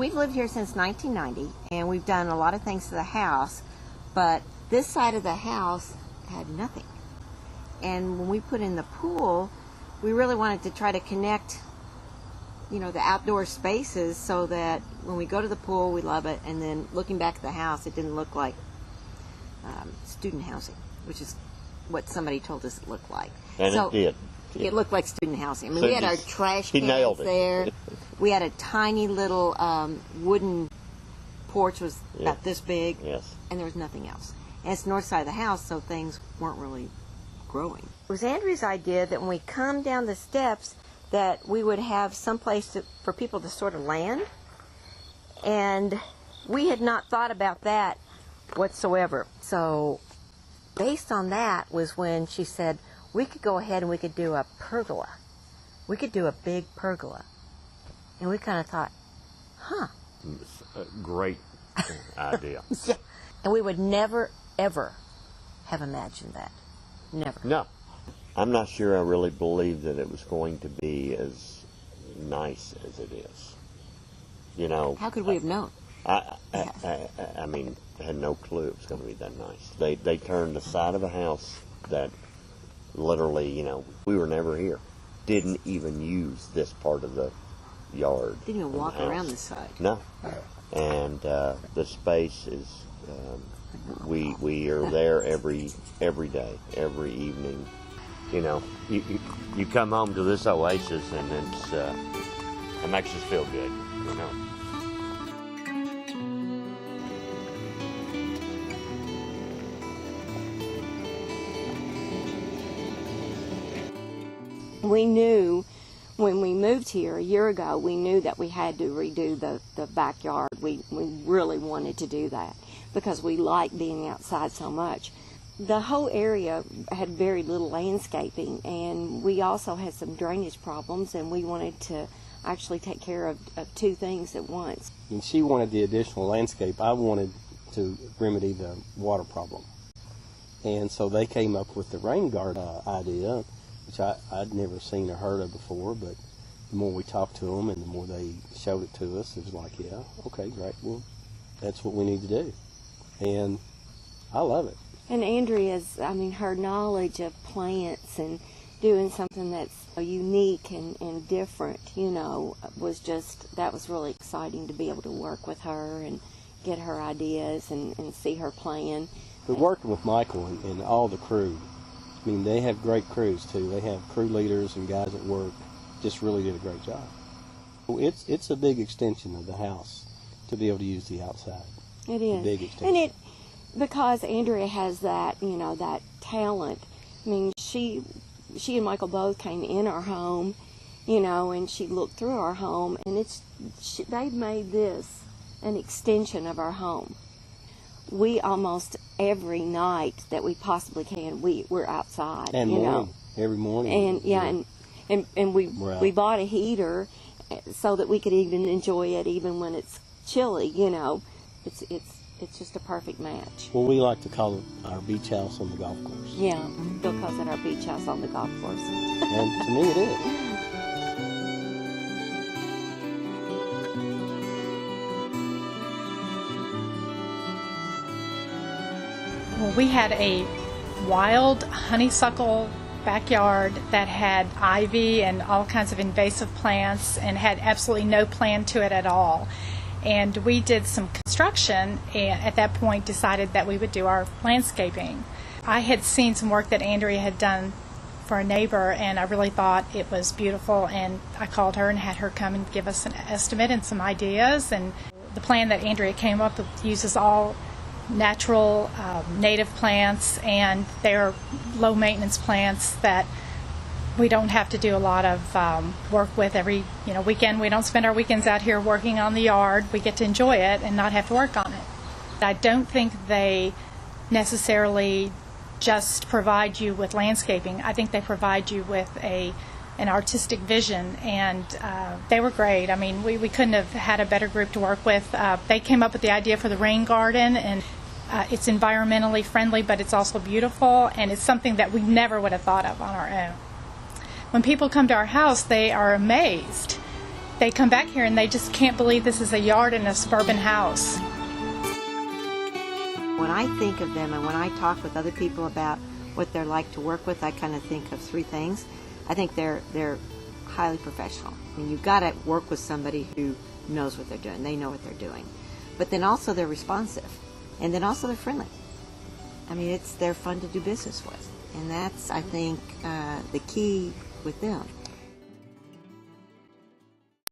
we've lived here since 1990, and we've done a lot of things to the house, but this side of the house had nothing. And when we put in the pool, we really wanted to try to connect, you know, the outdoor spaces so that when we go to the pool, we love it, and then looking back at the house, it didn't look like student housing, which is what somebody told us it looked like. And so it did. It looked like student housing. I mean, So we had our trash cans there. We had a tiny little wooden porch, was about this big, Yes. and there was nothing else. And it's the north side of the house, so things weren't really growing. It was Andrea's idea that when we come down the steps, that we would have some place for people to sort of land. And we had not thought about that whatsoever. So based on that was when she said, we could go ahead and we could do a pergola. We could do a big pergola. And we kind of thought, huh. It's a great idea. Yeah. And we would never, ever have imagined that. Never. No. I'm not sure I really believed that it was going to be as nice as it is. You know. How could we have known? I mean, I had no clue it was going to be that nice. They turned the side of a house that literally, you know, we were never here. Didn't even use this part of the yard. Didn't even walk around this side. No. And the space is, we are there every day, every evening. You know, you come home to this oasis and it makes us feel good, you know. We knew when we moved here a year ago, we knew that we had to redo the backyard. We really wanted to do that because we like being outside so much. The whole area had very little landscaping, and we also had some drainage problems, and we wanted to actually take care of two things at once. And she wanted the additional landscape. I wanted to remedy the water problem. And so they came up with the rain garden idea, which I'd never seen or heard of before, but the more we talked to them and the more they showed it to us, it was like, yeah, okay, great, well, that's what we need to do. And I love it. And Andrea's, I mean, her knowledge of plants and doing something that's unique and different, you know, was just, that was really exciting to be able to work with her and get her ideas and see her plan. But working with Michael and all the crew, I mean, they have great crews too. They have crew leaders and guys at work. Just really did a great job. It's a big extension of the house to be able to use the outside. It is. A big extension. Because Andrea has that, you know, that talent. I mean, she and Michael both came in our home, you know, and she looked through our home, and they've made this an extension of our home. We almost every night that we possibly can, we're outside. And you morning, know. every morning. And we bought a heater so that we could even enjoy it even when it's chilly. You know, it's just a perfect match. Well, we like to call it our beach house on the golf course. Yeah, Bill calls it our beach house on the golf course. And to me, it is. Well, we had a wild honeysuckle backyard that had ivy and all kinds of invasive plants and had absolutely no plan to it at all. And we did some construction and at that point decided that we would do our landscaping. I had seen some work that Andrea had done for a neighbor, and I really thought it was beautiful, and I called her and had her come and give us an estimate and some ideas. And the plan that Andrea came up with uses all natural native plants, and they're low maintenance plants that we don't have to do a lot of work with every weekend. We don't spend our weekends out here working on the yard. We get to enjoy it and not have to work on it. I don't think they necessarily just provide you with landscaping. I think they provide you with an artistic vision, and they were great. I mean, we couldn't have had a better group to work with. They came up with the idea for the rain garden, and it's environmentally friendly, but it's also beautiful, and it's something that we never would have thought of on our own. When people come to our house, they are amazed they come back here and they just can't believe this is a yard in a suburban house. When I think of them and when I talk with other people about what they're like to work with, I kind of think of three things. I think they're highly professional. I mean, you've got to work with somebody who knows what they're doing. They know what they're doing. But then also they're responsive. And then also they're friendly. I mean, they're fun to do business with. And that's, I think, the key with them.